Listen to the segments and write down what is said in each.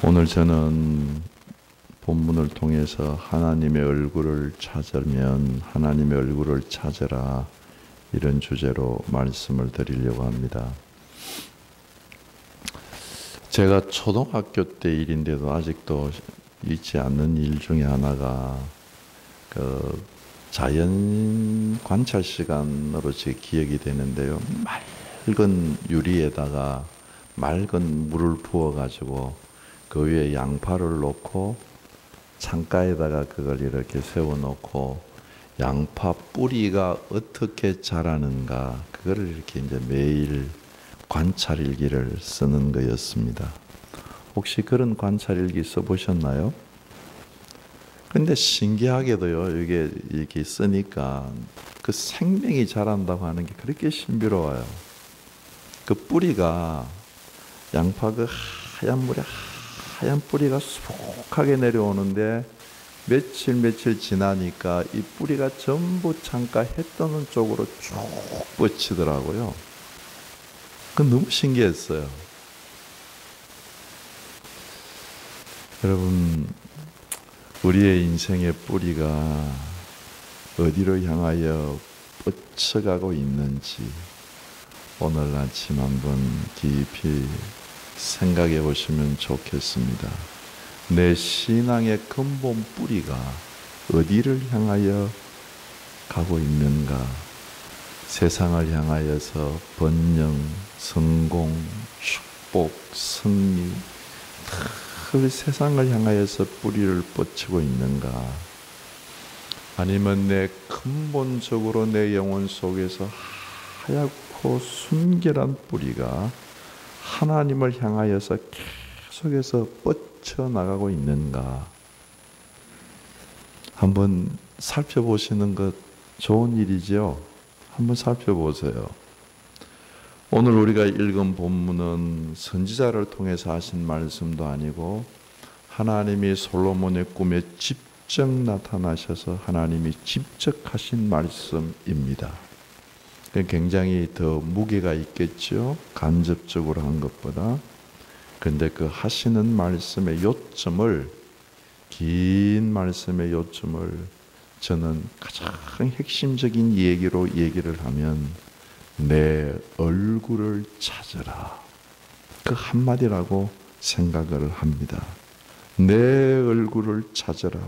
오늘 저는 본문을 통해서 하나님의 얼굴을 찾으면 하나님의 얼굴을 찾으라, 이런 주제로 말씀을 드리려고 합니다. 제가 초등학교 때 일인데도 아직도 잊지 않는 일 중에 하나가 자연 관찰 시간으로 제 기억이 되는데요. 맑은 유리에다가 맑은 물을 부어가지고 그 위에 양파를 놓고 창가에다가 그걸 이렇게 세워놓고 양파 뿌리가 어떻게 자라는가, 그거를 이렇게 이제 매일 관찰일기를 쓰는 거였습니다. 혹시 그런 관찰일기 써보셨나요? 근데 신기하게도요, 이게 이렇게 쓰니까 그 생명이 자란다고 하는 게 그렇게 신비로워요. 그 뿌리가, 양파 그 하얀 물에 하얀 뿌리가 수북하게 내려오는데 며칠 지나니까 이 뿌리가 전부 창가 해 떠는 쪽으로 쭉 뻗치더라고요. 그건 너무 신기했어요. 여러분, 우리의 인생의 뿌리가 어디로 향하여 뻗쳐가고 있는지 오늘 아침 한번 깊이 생각해 보시면 좋겠습니다. 내 신앙의 근본 뿌리가 어디를 향하여 가고 있는가? 세상을 향하여서 번영, 성공, 축복, 승리, 그 세상을 향하여서 뿌리를 뻗치고 있는가? 아니면 내 근본적으로 내 영혼 속에서 하얗고 순결한 뿌리가 하나님을 향하여서 계속해서 뻗쳐나가고 있는가? 한번 살펴보시는 것 좋은 일이죠. 한번 살펴보세요. 오늘 우리가 읽은 본문은 선지자를 통해서 하신 말씀도 아니고 하나님이 솔로몬의 꿈에 직접 나타나셔서 하나님이 직접 하신 말씀입니다. 굉장히 더 무게가 있겠죠, 간접적으로 한 것보다. 그런데 그 하시는 말씀의 요점을, 긴 말씀의 요점을 저는 가장 핵심적인 얘기를 하면 내 얼굴을 찾으라, 그 한마디라고 생각을 합니다. 내 얼굴을 찾으라.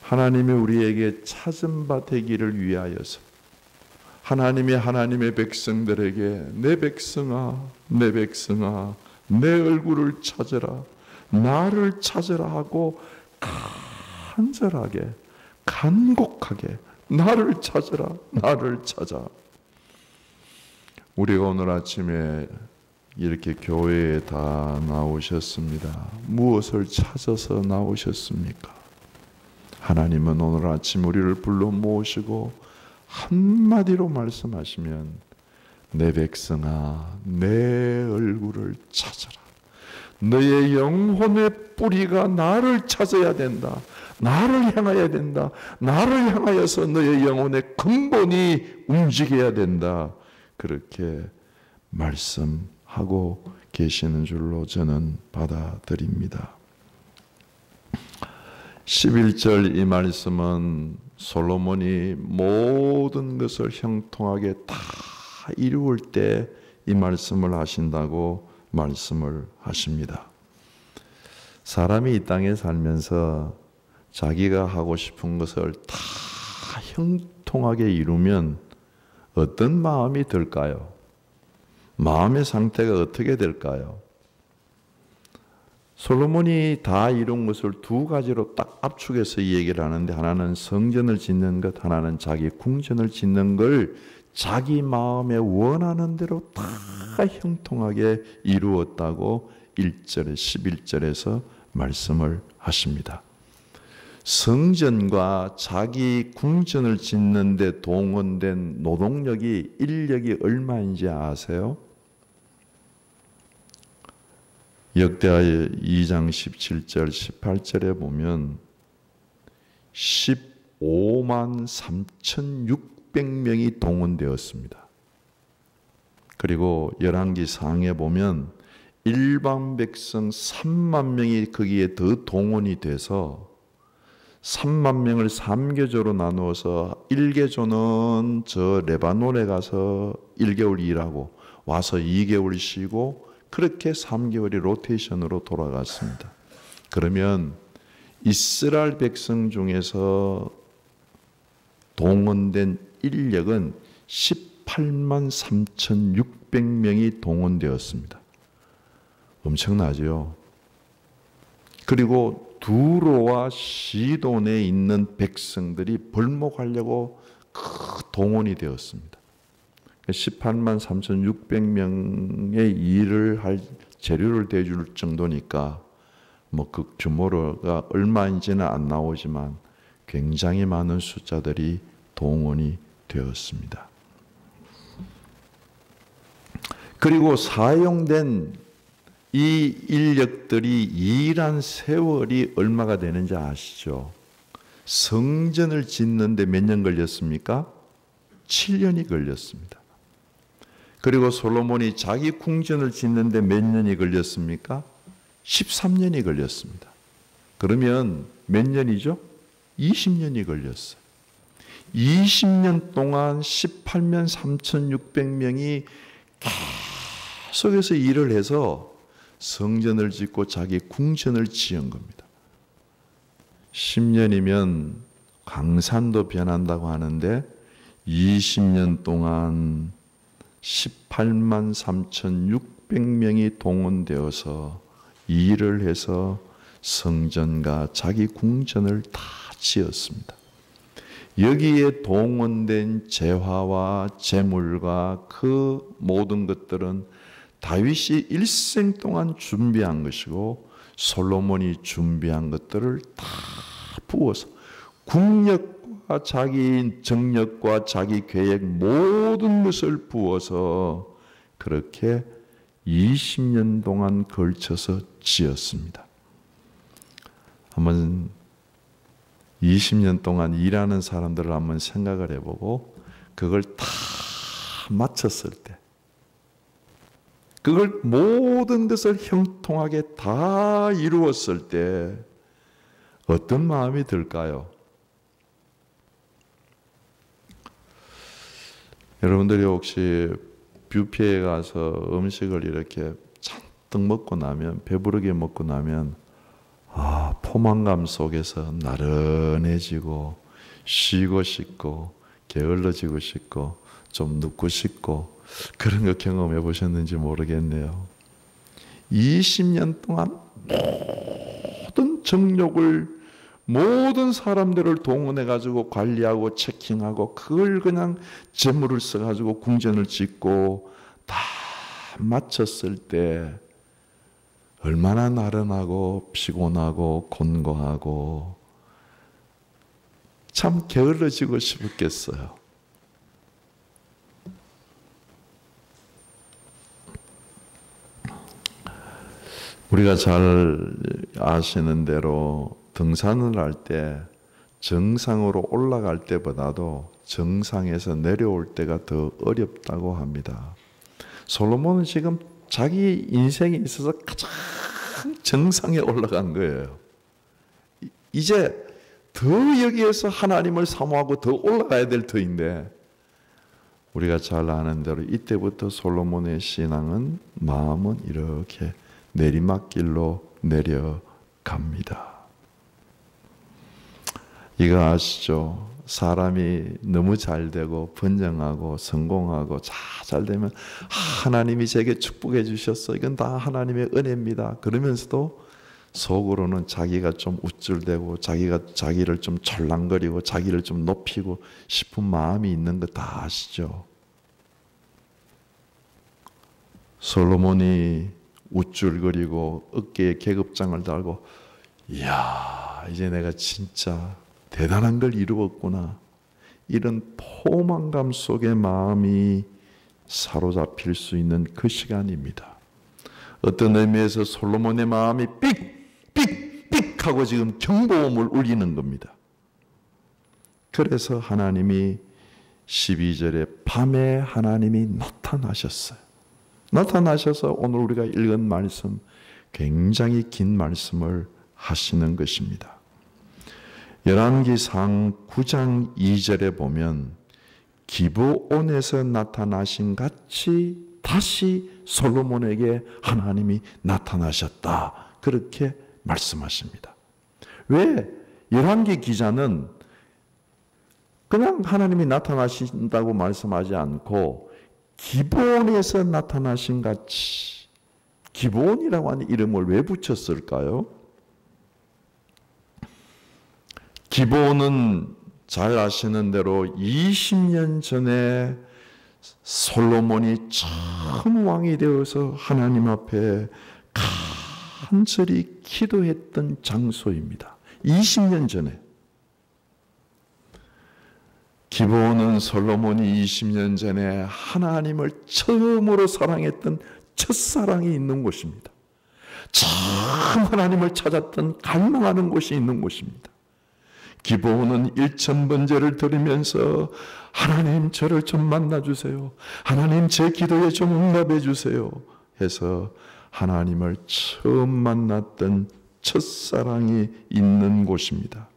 하나님이 우리에게 찾은 바 되기를 위하여서 하나님이 하나님의 백성들에게 내 백성아, 내 백성아, 내 얼굴을 찾으라, 나를 찾으라 하고 간절하게, 간곡하게 나를 찾으라, 나를 찾아. 우리가 오늘 아침에 이렇게 교회에 다 나오셨습니다. 무엇을 찾아서 나오셨습니까? 하나님은 오늘 아침 우리를 불러 모으시고 한마디로 말씀하시면 내 백성아, 내 얼굴을 찾아라. 너의 영혼의 뿌리가 나를 찾아야 된다. 나를 향해야 된다. 나를 향하여서 너의 영혼의 근본이 움직여야 된다. 그렇게 말씀하고 계시는 줄로 저는 받아들입니다. 11절 이 말씀은 솔로몬이 모든 것을 형통하게 다 이루을 때 이 말씀을 하신다고 말씀을 하십니다. 사람이 이 땅에 살면서 자기가 하고 싶은 것을 다 형통하게 이루면 어떤 마음이 들까요? 마음의 상태가 어떻게 될까요? 솔로몬이 다 이룬 것을 두 가지로 딱 압축해서 이 얘기를 하는데, 하나는 성전을 짓는 것, 하나는 자기 궁전을 짓는 걸 자기 마음에 원하는 대로 다 형통하게 이루었다고 1절에 11절에서 말씀을 하십니다. 성전과 자기 궁전을 짓는 데 동원된 노동력이, 인력이 얼마인지 아세요? 역대하 2장 17절 18절에 보면 15만 3,600명이 동원되었습니다. 그리고 열왕기 상에 보면 일반 백성 3만 명이 거기에 더 동원이 돼서 3만 명을 3계조로 나누어서 1계조는 저 레바논에 가서 1개월 일하고 와서 2개월 쉬고 그렇게 3개월이 로테이션으로 돌아갔습니다. 그러면 이스라엘 백성 중에서 동원된 인력은 18만 3,600명이 동원되었습니다. 엄청나죠? 그리고 두로와 시돈에 있는 백성들이 벌목하려고 동원이 되었습니다. 18만 3,600명의 일을 할 재료를 대줄 정도니까 뭐 그 규모가 얼마인지는 안 나오지만 굉장히 많은 숫자들이 동원이 되었습니다. 그리고 사용된 이 인력들이 일한 세월이 얼마가 되는지 아시죠? 성전을 짓는데 몇 년 걸렸습니까? 7년이 걸렸습니다. 그리고 솔로몬이 자기 궁전을 짓는데 몇 년이 걸렸습니까? 13년이 걸렸습니다. 그러면 몇 년이죠? 20년이 걸렸어요. 20년 동안 18만 3,600명이 계속해서 일을 해서 성전을 짓고 자기 궁전을 지은 겁니다. 10년이면 강산도 변한다고 하는데 20년 동안 18만 3,600명이 동원되어서 일을 해서 성전과 자기 궁전을 다 지었습니다. 여기에 동원된 재화와 재물과 그 모든 것들은 다윗이 일생 동안 준비한 것이고 솔로몬이 준비한 것들을 다 부어서 국력과 자기 정력과 자기 계획 모든 것을 부어서 그렇게 20년 동안 걸쳐서 지었습니다. 한번 20년 동안 일하는 사람들을 한번 생각을 해보고 그걸 다 마쳤을 때 그걸 모든 것을 형통하게 다 이루었을 때 어떤 마음이 들까요? 여러분들이 혹시 뷔페에 가서 음식을 이렇게 잔뜩 먹고 나면 배부르게 먹고 나면 포만감 속에서 나른해지고 쉬고 싶고 게을러지고 싶고 좀 눕고 싶고 그런 거 경험해 보셨는지 모르겠네요. 20년 동안 모든 정력을 모든 사람들을 동원해 가지고 관리하고 체킹하고 그걸 그냥 재물을 써 가지고 궁전을 짓고 다 마쳤을 때 얼마나 나른하고 피곤하고 곤고하고 참 게을러지고 싶었겠어요. 우리가 잘 아시는 대로 등산을 할 때 정상으로 올라갈 때보다도 정상에서 내려올 때가 더 어렵다고 합니다. 솔로몬은 지금 자기 인생에 있어서 가장 정상에 올라간 거예요. 이제 더 여기에서 하나님을 사모하고 더 올라가야 될 터인데 우리가 잘 아는 대로 이때부터 솔로몬의 신앙은 마음은 이렇게 내리막길로 내려갑니다. 이거 아시죠? 사람이 너무 잘 되고 번영하고 성공하고 잘 되면 하나님이 제게 축복해 주셨어. 이건 다 하나님의 은혜입니다. 그러면서도 속으로는 자기가 좀 우쭐대고 자기를 좀 절랑거리고 자기를 좀 높이고 싶은 마음이 있는 거 다 아시죠? 솔로몬이 우쭐거리고 어깨에 계급장을 달고 이야 이제 내가 진짜 대단한 걸 이루었구나 이런 포만감 속의 마음이 사로잡힐 수 있는 그 시간입니다. 어떤 의미에서 솔로몬의 마음이 삑삑삑 하고 지금 경보음을 울리는 겁니다. 그래서 하나님이 12절에 밤에 하나님이 나타나셨어요. 나타나셔서 오늘 우리가 읽은 말씀, 굉장히 긴 말씀을 하시는 것입니다. 열왕기상 9장 2절에 보면 기브온에서 나타나신 같이 다시 솔로몬에게 하나님이 나타나셨다, 그렇게 말씀하십니다. 왜? 열왕기 기자는 그냥 하나님이 나타나신다고 말씀하지 않고 기브온에서 나타나신 같이, 기브온이라고 하는 이름을 왜 붙였을까요? 기브온은 잘 아시는 대로 20년 전에 솔로몬이 처음 왕이 되어서 하나님 앞에 간절히 기도했던 장소입니다. 20년 전에. 기브온은 솔로몬이 20년 전에 하나님을 처음으로 사랑했던 첫사랑이 있는 곳입니다. 처음 하나님을 찾았던 갈망하는 곳이 있는 곳입니다. 기브온은 1000번제를 드리면서 하나님 저를 좀 만나주세요, 하나님 제 기도에 좀 응답해 주세요 해서 하나님을 처음 만났던 첫사랑이 있는 곳입니다.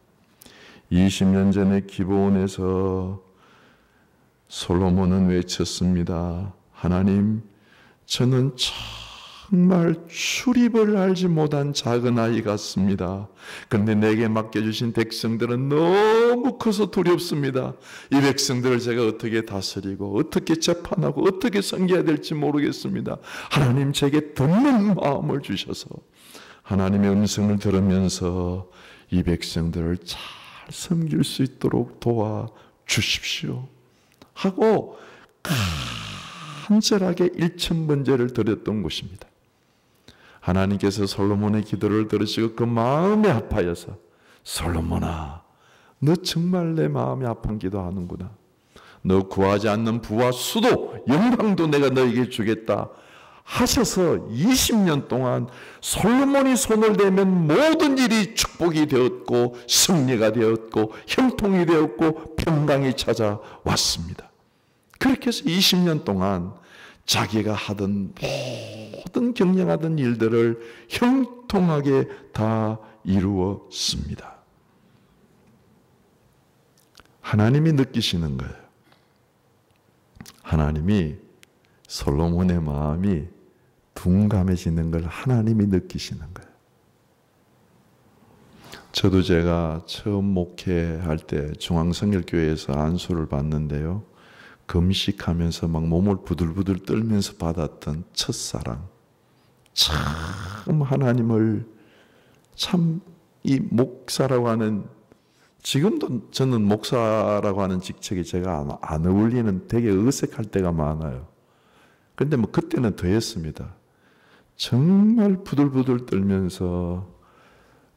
20년 전에 기브온에서 솔로몬은 외쳤습니다. 하나님, 저는 정말 출입을 알지 못한 작은 아이 같습니다. 그런데 내게 맡겨주신 백성들은 너무 커서 두렵습니다. 이 백성들을 제가 어떻게 다스리고 어떻게 재판하고 어떻게 섬겨야 될지 모르겠습니다. 하나님, 제게 듣는 마음을 주셔서 하나님의 음성을 들으면서 이 백성들을 잘 섬길 수 있도록 도와주십시오 하고 간절하게 1000번제를 드렸던 곳입니다. 하나님께서 솔로몬의 기도를 들으시고 그 마음이 아파여서 솔로몬아, 너 정말 내 마음이 아픈 기도하는구나. 너 구하지 않는 부와 수도 영광도 내가 너에게 주겠다 하셔서 20년 동안 솔로몬이 손을 대면 모든 일이 축복이 되었고 승리가 되었고 형통이 되었고 평강이 찾아왔습니다. 그렇게 해서 20년 동안 자기가 하던 모든 경영하던 일들을 형통하게 다 이루었습니다. 하나님이 느끼시는 거예요. 하나님이 솔로몬의 마음이 둔감해지는 걸 하나님이 느끼시는 거예요. 저도 제가 처음 목회할 때 중앙성결교회에서 안수를 받는데요, 금식하면서 막 몸을 부들부들 떨면서 받았던 첫사랑, 참 하나님을, 참 이 목사라고 하는, 지금도 저는 목사라고 하는 직책이 제가 안 어울리는, 되게 어색할 때가 많아요. 근데 뭐 그때는 더했습니다. 정말 부들부들 떨면서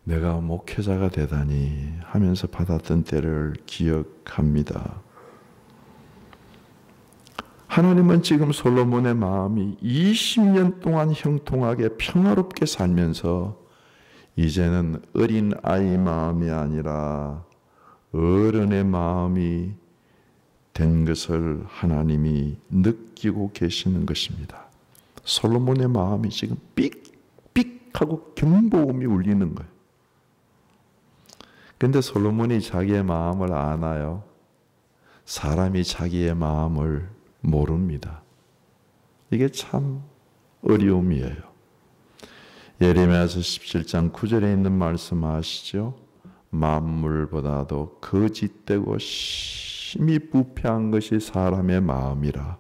내가 목회자가 되다니 하면서 받았던 때를 기억합니다. 하나님은 지금 솔로몬의 마음이 20년 동안 형통하게 평화롭게 살면서 이제는 어린 아이 마음이 아니라 어른의 마음이 된 것을 하나님이 느끼고 계시는 것입니다. 솔로몬의 마음이 지금 삑삑하고 경보음이 울리는 거예요. 그런데 솔로몬이 자기의 마음을 아나요? 사람이 자기의 마음을 모릅니다. 이게 참 어려움이에요. 예레미야서 17장 9절에 있는 말씀 아시죠? 만물보다도 거짓되고 심히 부패한 것이 사람의 마음이라.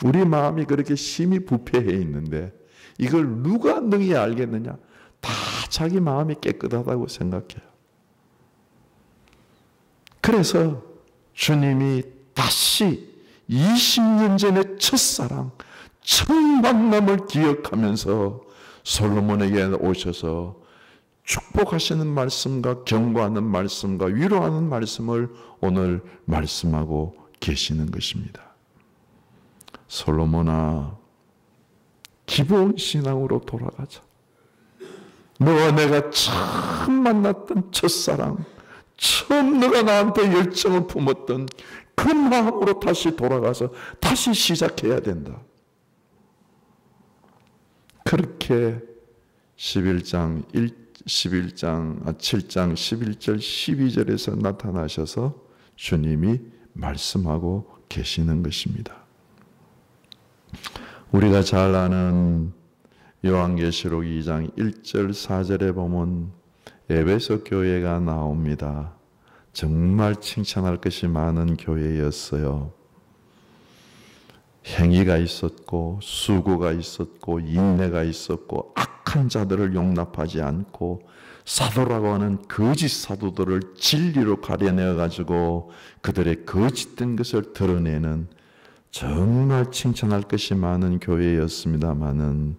우리 마음이 그렇게 심히 부패해 있는데 이걸 누가 능히 알겠느냐? 다 자기 마음이 깨끗하다고 생각해요. 그래서 주님이 다시 20년 전의 첫사랑, 첫 만남을 기억하면서 솔로몬에게 오셔서 축복하시는 말씀과 경고하는 말씀과 위로하는 말씀을 오늘 말씀하고 계시는 것입니다. 솔로몬아, 기본 신앙으로 돌아가자. 너와 내가 처음 만났던 첫사랑, 처음 너가 나한테 열정을 품었던 그 마음으로 다시 돌아가서 다시 시작해야 된다. 그렇게 7장 11절 12절에서 나타나셔서 주님이 말씀하고 계시는 것입니다. 우리가 잘 아는 요한계시록 2장 1절 4절에 보면 에베소 교회가 나옵니다. 정말 칭찬할 것이 많은 교회였어요. 행위가 있었고 수고가 있었고 인내가 있었고 악한 자들을 용납하지 않고 사도라고 하는 거짓 사도들을 진리로 가려내어 가지고 그들의 거짓된 것을 드러내는 정말 칭찬할 것이 많은 교회였습니다마는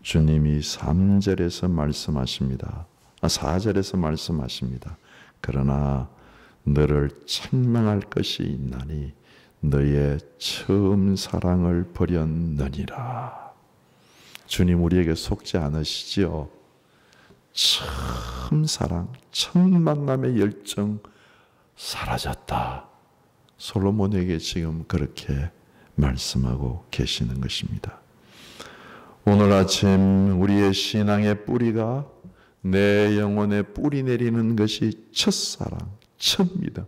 주님이 3절에서 말씀하십니다. 4절에서 말씀하십니다. 그러나 너를 책망할 것이 있나니 너의 처음 사랑을 버렸느니라. 주님 우리에게 속지 않으시지요? 처음 사랑, 첫 만남의 열정 사라졌다. 솔로몬에게 지금 그렇게 말씀하고 계시는 것입니다. 오늘 아침 우리의 신앙의 뿌리가 내 영혼에 뿌리 내리는 것이 첫사랑, 첫 믿음,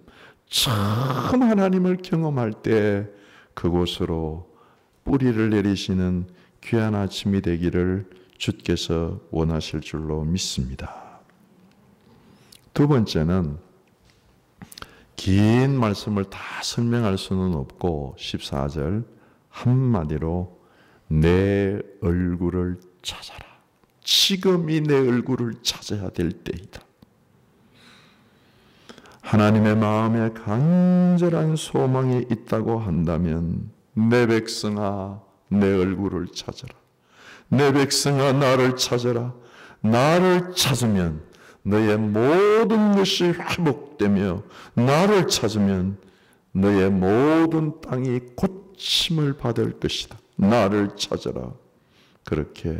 처음 하나님을 경험할 때 그곳으로 뿌리를 내리시는 귀한 아침이 되기를 주께서 원하실 줄로 믿습니다. 두 번째는 긴 말씀을 다 설명할 수는 없고 14절 한마디로 내 얼굴을 찾아라. 지금이 내 얼굴을 찾아야 될 때이다. 하나님의 마음에 간절한 소망이 있다고 한다면 내 백성아 내 얼굴을 찾아라. 내 백성아 나를 찾아라. 나를 찾으면 너의 모든 것이 회복되며 나를 찾으면 너의 모든 땅이 고침을 받을 것이다. 나를 찾아라. 그렇게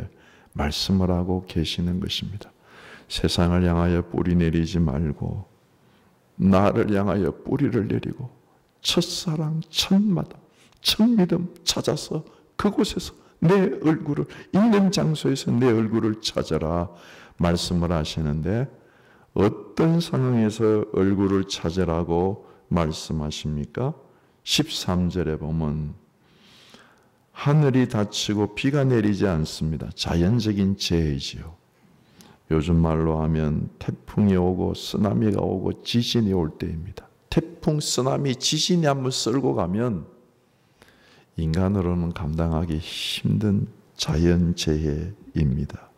말씀을 하고 계시는 것입니다. 세상을 향하여 뿌리 내리지 말고 나를 향하여 뿌리를 내리고 첫사랑, 첫마담, 첫믿음 찾아서 그곳에서 내 얼굴을 있는 장소에서 내 얼굴을 찾아라 말씀을 하시는데 어떤 상황에서 얼굴을 찾으라고 말씀하십니까? 13절에 보면 하늘이 닫히고 비가 내리지 않습니다. 자연적인 재해지요. 요즘 말로 하면 태풍이 오고 쓰나미가 오고 지진이 올 때입니다. 태풍, 쓰나미, 지진이 한번 쓸고 가면 인간으로는 감당하기 힘든 자연재해입니다.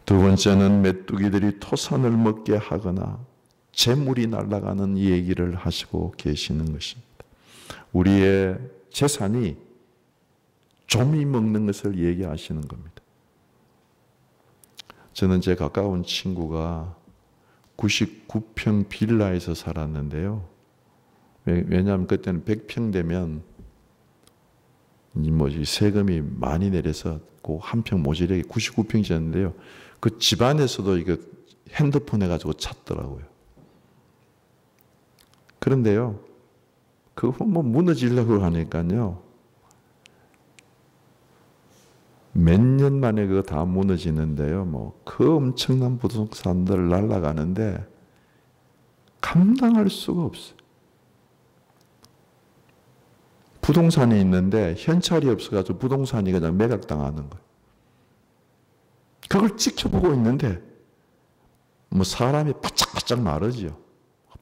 두 번째는 메뚜기들이 토산을 먹게 하거나 재물이 날아가는 얘기를 하시고 계시는 것입니다. 우리의 재산이 좀이 먹는 것을 얘기하시는 겁니다. 저는 제 가까운 친구가 99평 빌라에서 살았는데요. 왜냐하면 그때는 100평 되면 세금이 많이 내려서 그 한 평 모자라게 99평이었는데요. 그 집안에서도 이거 핸드폰 해가지고 찾더라고요. 그런데요, 그거 무너지려고 하니까요, 몇 년 만에 그거 다 무너지는데요, 그 엄청난 부동산들 날아가는데 감당할 수가 없어요. 부동산이 있는데 현찰이 없어가지고 부동산이 그냥 매각당하는 거예요. 그걸 지켜보고 있는데 사람이 바짝바짝 마르지요.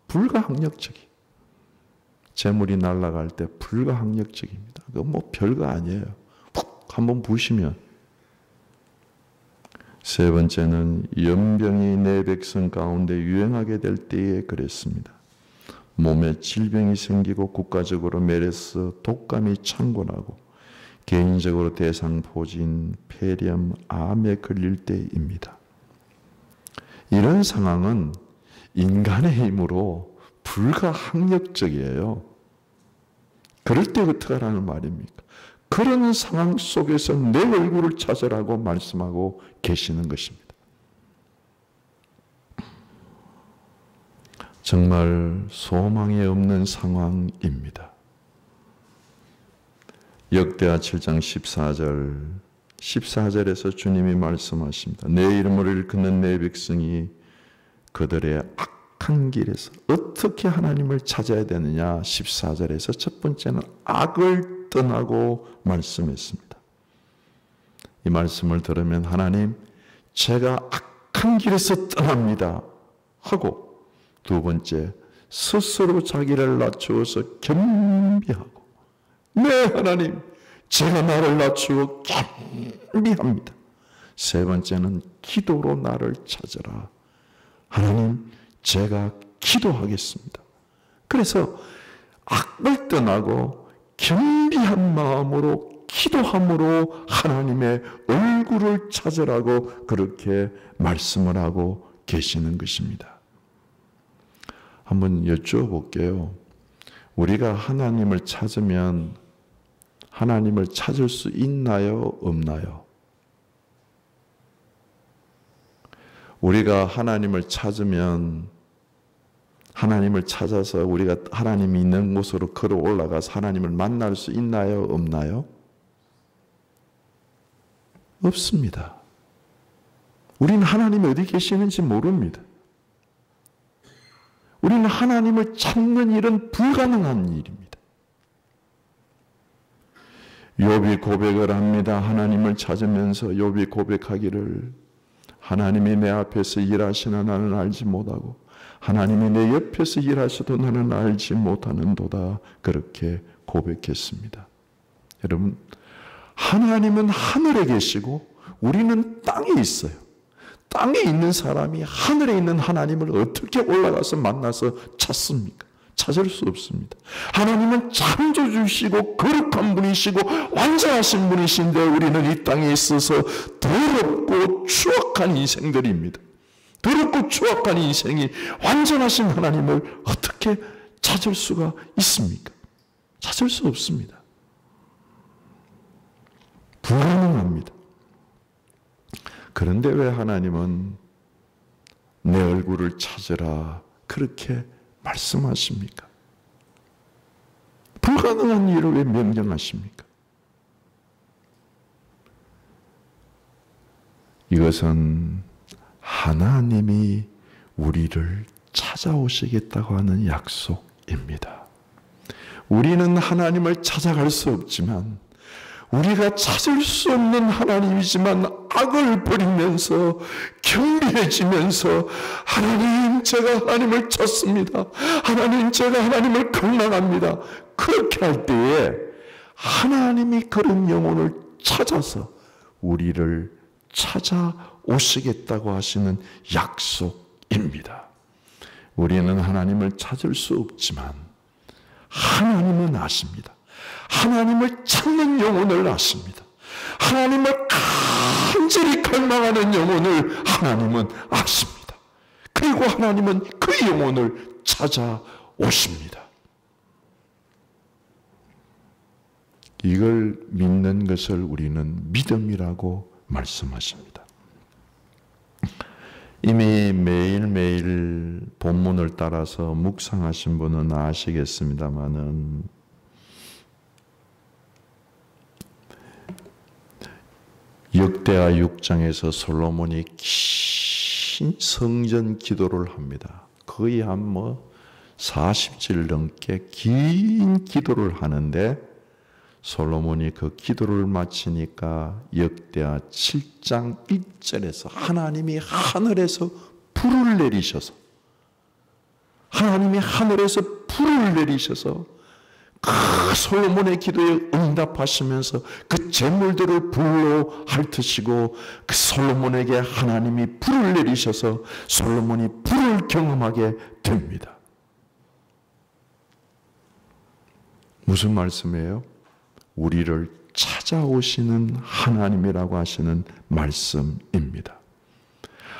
불가항력적이. 재물이 날아갈 때 불가항력적입니다. 그거 별거 아니에요. 훅 한번 부시면. 세 번째는 연병이 내 백성 가운데 유행하게 될 때에 그랬습니다. 몸에 질병이 생기고 국가적으로 메르스, 독감이 창궐하고 개인적으로 대상포진, 폐렴, 암에 걸릴 때입니다. 이런 상황은 인간의 힘으로 불가항력적이에요. 그럴 때 어떻게 하라는 말입니까? 그런 상황 속에서 내 얼굴을 찾으라고 말씀하고 계시는 것입니다. 정말 소망이 없는 상황입니다. 역대하 7장 14절 14절에서 주님이 말씀하십니다. 내 이름을 일컫는 내 백성이 그들의 악한 길에서 어떻게 하나님을 찾아야 되느냐. 14절에서 첫 번째는 악을 떠나고 말씀했습니다. 이 말씀을 들으면 하나님, 제가 악한 길에서 떠납니다 하고, 두 번째, 스스로 자기를 낮추어서 겸비하고, 네 하나님, 제가 나를 낮추어 겸비합니다. 세 번째는 기도로 나를 찾으라. 하나님, 제가 기도하겠습니다. 그래서 악을 떠나고 겸비한 마음으로 기도함으로 하나님의 얼굴을 찾으라고 그렇게 말씀을 하고 계시는 것입니다. 한번 여쭤볼게요. 우리가 하나님을 찾으면 하나님을 찾을 수 있나요? 없나요? 우리가 하나님을 찾으면 하나님을 찾아서 우리가 하나님이 있는 곳으로 걸어 올라가서 하나님을 만날 수 있나요? 없나요? 없습니다. 우리는 하나님이 어디 계시는지 모릅니다. 우리는 하나님을 찾는 일은 불가능한 일입니다. 욥이 고백을 합니다. 하나님을 찾으면서 욥이 고백하기를 하나님이 내 앞에서 일하시나 나는 알지 못하고 하나님이 내 옆에서 일하셔도 나는 알지 못하는도다. 그렇게 고백했습니다. 여러분, 하나님은 하늘에 계시고 우리는 땅에 있어요. 땅에 있는 사람이 하늘에 있는 하나님을 어떻게 올라가서 만나서 찾습니까? 찾을 수 없습니다. 하나님은 창조주시고 거룩한 분이시고 완전하신 분이신데 우리는 이 땅에 있어서 더럽고 추악한 인생들입니다. 더럽고 추악한 인생이 완전하신 하나님을 어떻게 찾을 수가 있습니까? 찾을 수 없습니다. 불가능합니다. 그런데 왜 하나님은 내 얼굴을 찾으라 그렇게 말씀하십니까? 불가능한 일을 왜 명령하십니까? 이것은 하나님이 우리를 찾아오시겠다고 하는 약속입니다. 우리는 하나님을 찾아갈 수 없지만 우리가 찾을 수 없는 하나님이지만 악을 버리면서 겸비해지면서 하나님, 제가 하나님을 찾습니다. 하나님, 제가 하나님을 갈망합니다. 그렇게 할 때에 하나님이 그런 영혼을 찾아서 우리를 찾아오시겠다고 하시는 약속입니다. 우리는 하나님을 찾을 수 없지만 하나님은 아십니다. 하나님을 찾는 영혼을 아십니다. 하나님을 간절히 갈망하는 영혼을 하나님은 아십니다. 그리고 하나님은 그 영혼을 찾아오십니다. 이걸 믿는 것을 우리는 믿음이라고 말씀하십니다. 이미 매일매일 본문을 따라서 묵상하신 분은 아시겠습니다마는 역대하 6장에서 솔로몬이 긴 성전 기도를 합니다. 거의 한 40질 넘게 긴 기도를 하는데 솔로몬이 그 기도를 마치니까 역대하 7장 1절에서 하나님이 하늘에서 불을 내리셔서 그 솔로몬의 기도에 응답하시면서 그 제물들을 불로 핥으시고 그 솔로몬에게 하나님이 불을 내리셔서 솔로몬이 불을 경험하게 됩니다. 무슨 말씀이에요? 우리를 찾아오시는 하나님이라고 하시는 말씀입니다.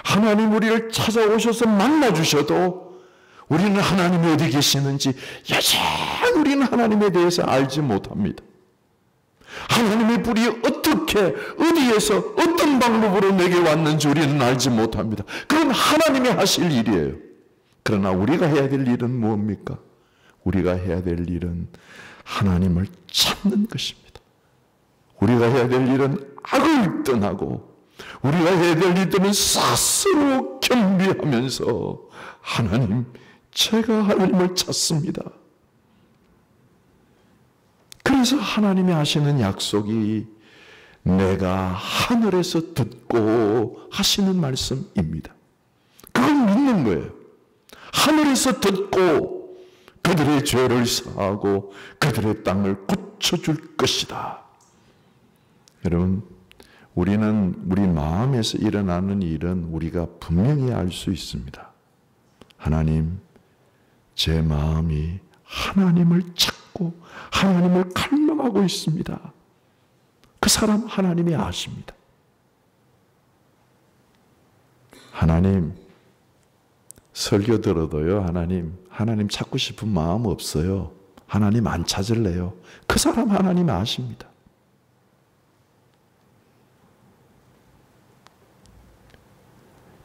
하나님 우리를 찾아오셔서 만나주셔도 우리는 하나님이 어디 계시는지 여전히 우리는 하나님에 대해서 알지 못합니다. 하나님의 불이 어떻게 어디에서 어떤 방법으로 내게 왔는지 우리는 알지 못합니다. 그건 하나님이 하실 일이에요. 그러나 우리가 해야 될 일은 무엇입니까? 우리가 해야 될 일은 하나님을 찾는 것입니다. 우리가 해야 될 일은 악을 떠나고 우리가 해야 될 일들은 스스로 겸비하면서 하나님, 제가 하나님을 찾습니다. 그래서 하나님이 하시는 약속이 내가 하늘에서 듣고 하시는 말씀입니다. 그걸 믿는 거예요. 하늘에서 듣고 그들의 죄를 사하고 그들의 땅을 고쳐줄 것이다. 여러분, 우리는 우리 마음에서 일어나는 일은 우리가 분명히 알 수 있습니다. 하나님, 제 마음이 하나님을 찾고 하나님을 갈망하고 있습니다. 그 사람 하나님이 아십니다. 하나님, 설교 들어도요, 하나님 찾고 싶은 마음 없어요. 하나님 안 찾을래요. 그 사람 하나님 아십니다.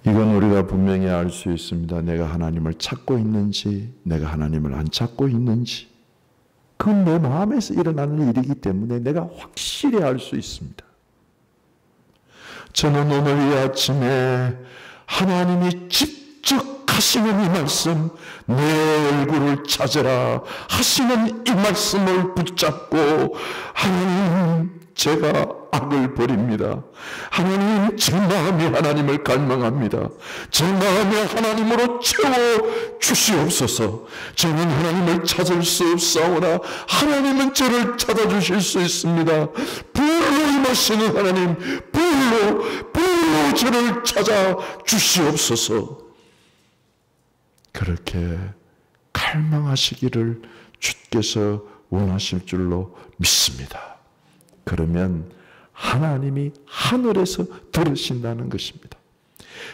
이건 우리가 분명히 알 수 있습니다. 내가 하나님을 찾고 있는지, 내가 하나님을 안 찾고 있는지. 그건 내 마음에서 일어나는 일이기 때문에 내가 확실히 알 수 있습니다. 저는 오늘 이 아침에 하나님이 직접 하시는 이 말씀, 내 얼굴을 찾으라 하시는 이 말씀을 붙잡고, 하나님, 제가 악을 버립니다. 하나님, 제 마음이 하나님을 갈망합니다. 제 마음이 하나님으로 채워 주시옵소서. 저는 하나님을 찾을 수 없사오나 하나님은 저를 찾아주실 수 있습니다. 불로 임하시는 하나님, 불로 저를 찾아 주시옵소서. 그렇게 갈망하시기를 주께서 원하실 줄로 믿습니다. 그러면 하나님이 하늘에서 들으신다는 것입니다.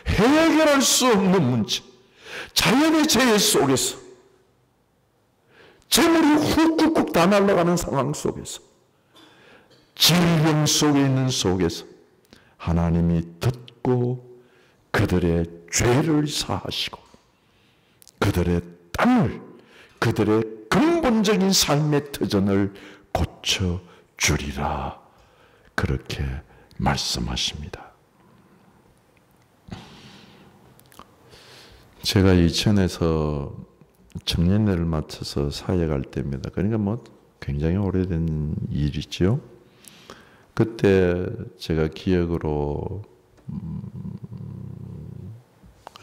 해결할 수 없는 문제, 자연의 재해 속에서, 재물이 훅훅훅 다 날아가는 상황 속에서, 질병 속에 있는 속에서 하나님이 듣고 그들의 죄를 사하시고 그들의 땅을, 그들의 근본적인 삶의 터전을 고쳐주리라. 그렇게 말씀하십니다. 제가 이천에서 청년회를 마쳐서 사회 갈 때입니다. 그러니까 굉장히 오래된 일이죠. 그때 제가 기억으로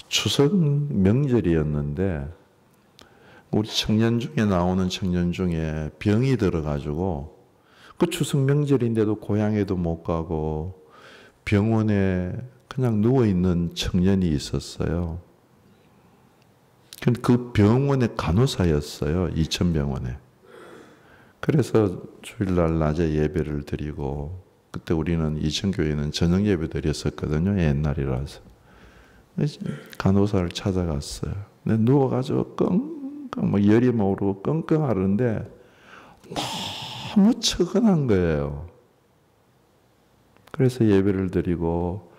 추석 명절이었는데 우리 청년 중에 나오는 청년 중에 병이 들어가지고 그 추석 명절인데도 고향에도 못 가고 병원에 그냥 누워있는 청년이 있었어요. 그 병원의 간호사였어요. 이천병원에. 그래서 주일날 낮에 예배를 드리고, 그때 우리는 이천교회는 저녁 예배 드렸었거든요. 옛날이라서. 간호사를 찾아갔어요. 근데 누워가지고 끙끙 열이 오르고 끙끙하는데 너무 처근한 거예요. 그래서 예배를 드리고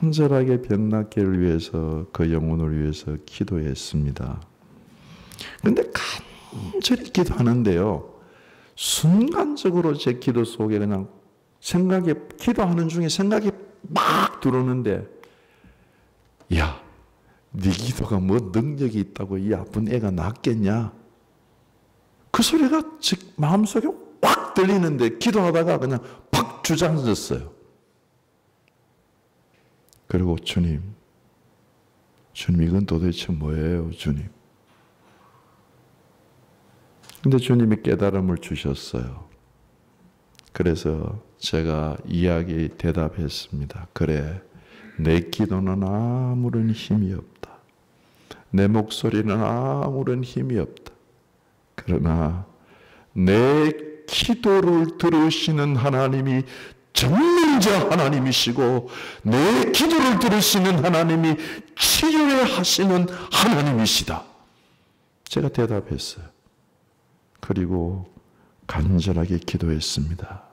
간절하게 병 낫기를 위해서, 그 영혼을 위해서 기도했습니다. 그런데 간절히 기도하는데요, 순간적으로 제 기도 속에 그냥 기도하는 중에 생각이 막 들어오는데, 야, 네 기도가 뭐 능력이 있다고 이 아픈 애가 낫겠냐? 그 소리가 마음속에 확 들리는데 기도하다가 그냥 팍 주저앉았어요. 그리고 주님 이건 도대체 뭐예요, 주님? 근데 주님이 깨달음을 주셨어요. 그래서 제가 대답했습니다. 그래, 내 기도는 아무런 힘이 없다. 내 목소리는 아무런 힘이 없다. 그러나 내 기도를 들으시는 하나님이 전능자 하나님이시고, 내 기도를 들으시는 하나님이 치료해 하시는 하나님이시다. 제가 대답했어요. 그리고 간절하게 기도했습니다.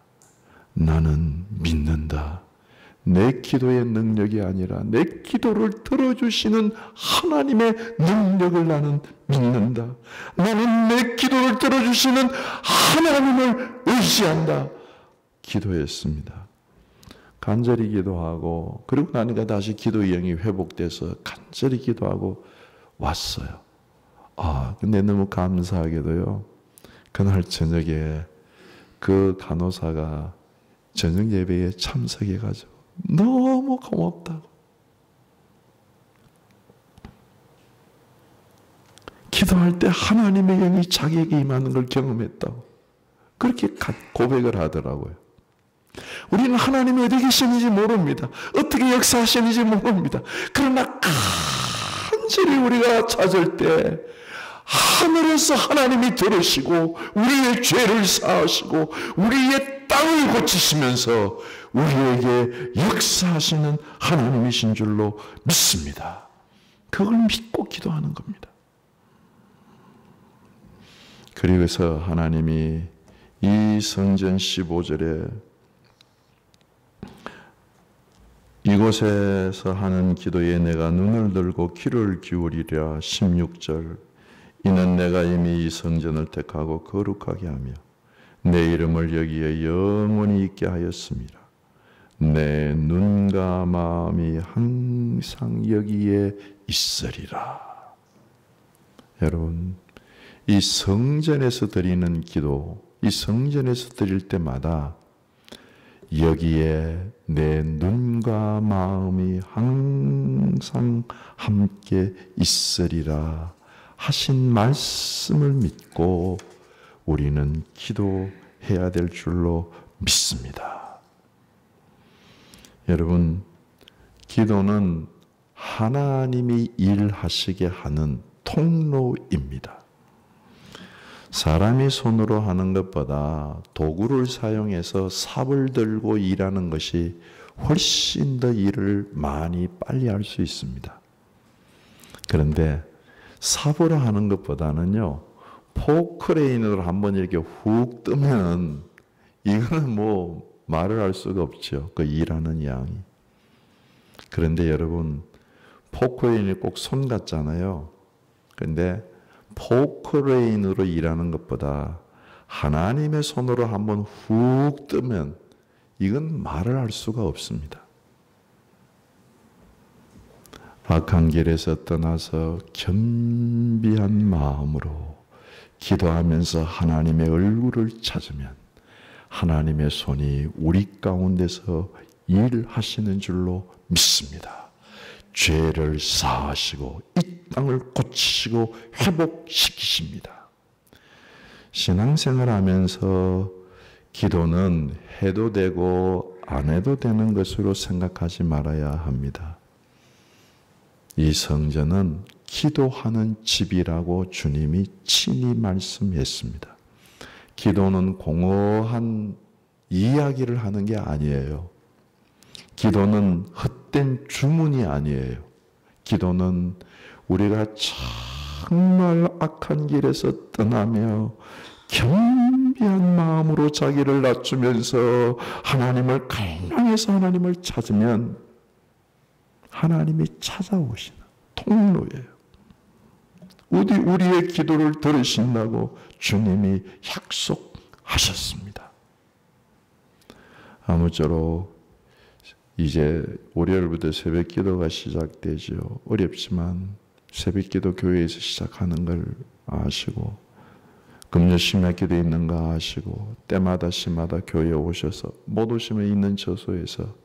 나는 믿는다. 내 기도의 능력이 아니라 내 기도를 들어주시는 하나님의 능력을 나는 믿는다. 나는 내 기도를 들어주시는 하나님을 의지한다. 기도했습니다. 간절히 기도하고 그리고 나니까 다시 기도 영이 회복돼서 간절히 기도하고 왔어요. 근데 너무 감사하게도요. 그날 저녁에 그 간호사가 저녁 예배에 참석해가지고 너무 고맙다고. 기도할 때 하나님의 영이 자기에게 임하는 걸 경험했다고. 그렇게 고백을 하더라고요. 우리는 하나님이 어디 계시는지 모릅니다. 어떻게 역사하시는지 모릅니다. 그러나 간절히 우리가 찾을 때 하늘에서 하나님이 들으시고 우리의 죄를 사하시고 우리의 땅을 고치시면서 우리에게 역사하시는 하나님이신 줄로 믿습니다. 그걸 믿고 기도하는 겁니다. 그리고서 하나님이 이 성전 15절에 이곳에서 하는 기도에 내가 눈을 들고 귀를 기울이랴 16절 이는 내가 이미 이 성전을 택하고 거룩하게 하며 내 이름을 여기에 영원히 있게 하였습니다. 내 눈과 마음이 항상 여기에 있으리라. 여러분, 이 성전에서 드리는 기도, 이 성전에서 드릴 때마다 여기에 내 눈과 마음이 항상 함께 있으리라 하신 말씀을 믿고 우리는 기도해야 될 줄로 믿습니다. 여러분, 기도는 하나님이 일하시게 하는 통로입니다. 사람이 손으로 하는 것보다 도구를 사용해서 삽을 들고 일하는 것이 훨씬 더 일을 많이 빨리 할 수 있습니다. 그런데 삽으로 하는 것보다는요, 포크레인으로 한번 이렇게 훅 뜨면 이거는 뭐 말을 할 수가 없죠. 그 일하는 양이. 그런데 여러분, 포크레인이 꼭 손 같잖아요. 그런데 포크레인으로 일하는 것보다 하나님의 손으로 한번 훅 뜨면 이건 말을 할 수가 없습니다. 악한 길에서 떠나서 겸비한 마음으로 기도하면서 하나님의 얼굴을 찾으면 하나님의 손이 우리 가운데서 일하시는 줄로 믿습니다. 죄를 사하시고 이 땅을 고치시고 회복시키십니다. 신앙생활 하면서 기도는 해도 되고 안 해도 되는 것으로 생각하지 말아야 합니다. 이 성전은 기도하는 집이라고 주님이 친히 말씀했습니다. 기도는 공허한 이야기를 하는 게 아니에요. 기도는 헛된 주문이 아니에요. 기도는 우리가 정말 악한 길에서 떠나며 겸비한 마음으로 자기를 낮추면서 하나님을 갈망해서 하나님을 찾으면 하나님이 찾아오시는 통로예요. 우리의 기도를 들으신다고 주님이 약속하셨습니다. 아무쪼록 이제 월요일부터 새벽 기도가 시작되죠. 어렵지만 새벽 기도 교회에서 시작하는 걸 아시고 금요 심야 기도 있는 거 아시고 때마다 시마다 교회에 오셔서 못 오시면 있는 저소에서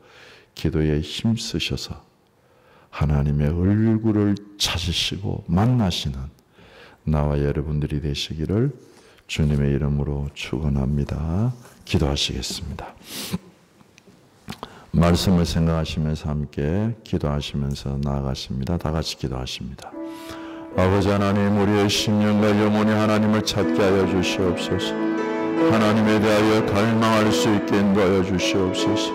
기도에 힘쓰셔서 하나님의 얼굴을 찾으시고 만나시는 나와 여러분들이 되시기를 주님의 이름으로 축원합니다. 기도하시겠습니다. 말씀을 생각하시면서 함께 기도하시면서 나아가십니다. 다 같이 기도하십니다. 아버지 하나님, 우리의 심령과 영혼이 하나님을 찾게 하여 주시옵소서. 하나님에 대하여 갈망할 수 있게 인도하여 주시옵소서.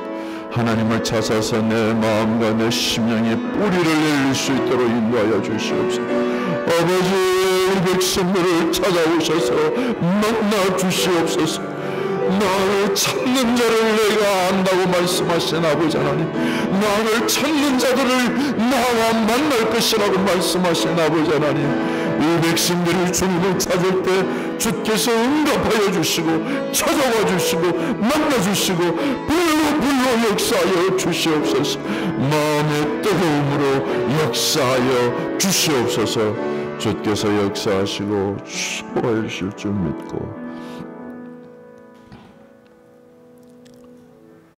하나님을 찾아서 내 마음과 내 심령이 뿌리를 내릴 수 있도록 인도하여 주시옵소서. 아버지, 백성들을 찾아오셔서 만나 주시옵소서. 나를 찾는 자를 내가 안다고 말씀하신 아버지 하나님, 나를 찾는 자들을 나와 만날 것이라고 말씀하신 아버지 하나님, 이 백성들이 주님을 찾을 때 주께서 응답하여 주시고 찾아와 주시고 만나 주시고 불로 역사하여 주시옵소서. 마음의 뜨거움으로 역사하여 주시옵소서. 주께서 역사하시고 축복하여 주실 줄 믿고